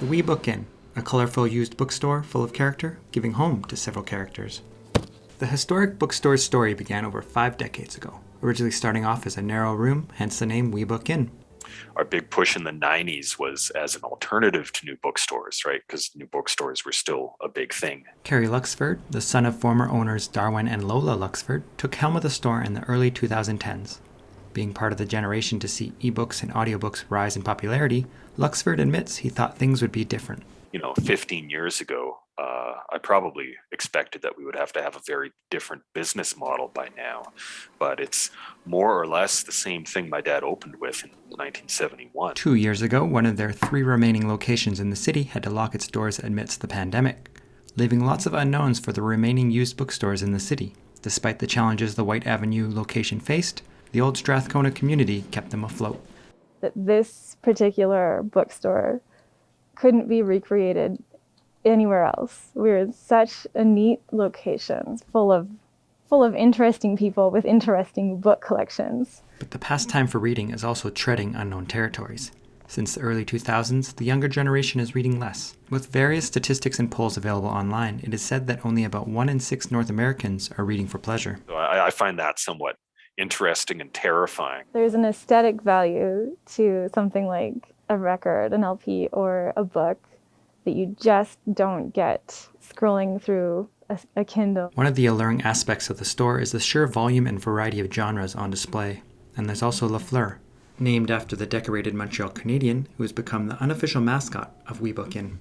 The Wee Book Inn, a colorful used bookstore full of character, giving home to several characters. The historic bookstore's story began over 5 decades ago, originally starting off as a narrow room, hence the name Wee Book Inn. Our big push in the 90s was as an alternative to new bookstores, right? Because new bookstores were still a big thing. Kerry Luxford, the son of former owners Darwin and Lola Luxford, took helm of the store in the early 2010s. Being part of the generation to see ebooks and audiobooks rise in popularity, Luxford admits he thought things would be different. 15 years ago, I probably expected that we would have to have a very different business model by now. But it's more or less the same thing my dad opened with in 1971. 2 years ago, one of their 3 remaining locations in the city had to lock its doors amidst the pandemic, leaving lots of unknowns for the remaining used bookstores in the city. Despite the challenges the White Avenue location faced, the old Strathcona community kept them afloat. This particular bookstore couldn't be recreated anywhere else. We're in such a neat location, full of interesting people with interesting book collections. But the pastime for reading is also treading unknown territories. Since the early 2000s, the younger generation is reading less. With various statistics and polls available online, it is said that only about 1 in 6 North Americans are reading for pleasure. So I find that somewhat interesting and terrifying. There's an aesthetic value to something like a record, an LP, or a book that you just don't get scrolling through a Kindle. One of the alluring aspects of the store is the sheer volume and variety of genres on display. And there's also La Fleur, named after the decorated Montreal Canadian who has become the unofficial mascot of Wee Book Inn.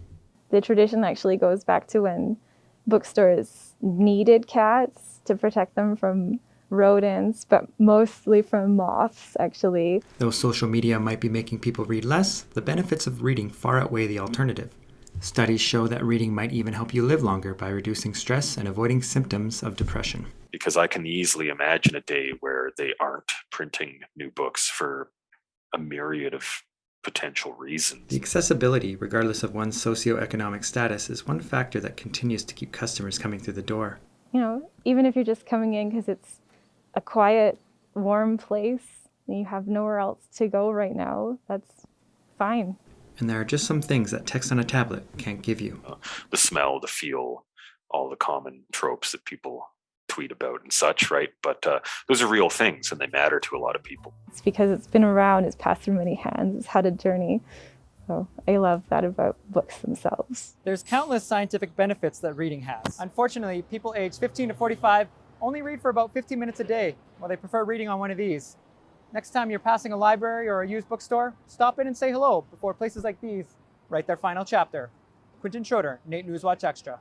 The tradition actually goes back to when bookstores needed cats to protect them from rodents, but mostly from moths, actually. Though social media might be making people read less, the benefits of reading far outweigh the alternative. Studies show that reading might even help you live longer by reducing stress and avoiding symptoms of depression. Because I can easily imagine a day where they aren't printing new books for a myriad of potential reasons. The accessibility, regardless of one's socioeconomic status, is one factor that continues to keep customers coming through the door. Even if you're just coming in because it's a quiet, warm place and you have nowhere else to go right now, that's fine. And there are just some things that text on a tablet can't give you. The smell, the feel, all the common tropes that people tweet about and such, right? But those are real things and they matter to a lot of people. It's because it's been around, it's passed through many hands, it's had a journey. So I love that about books themselves. There's countless scientific benefits that reading has. Unfortunately, people aged 15 to 45 only read for about 15 minutes a day, while they prefer reading on one of these. Next time you're passing a library or a used bookstore, stop in and say hello before places like these write their final chapter. Quentin Schroeder, NAIT NewsWatch Extra.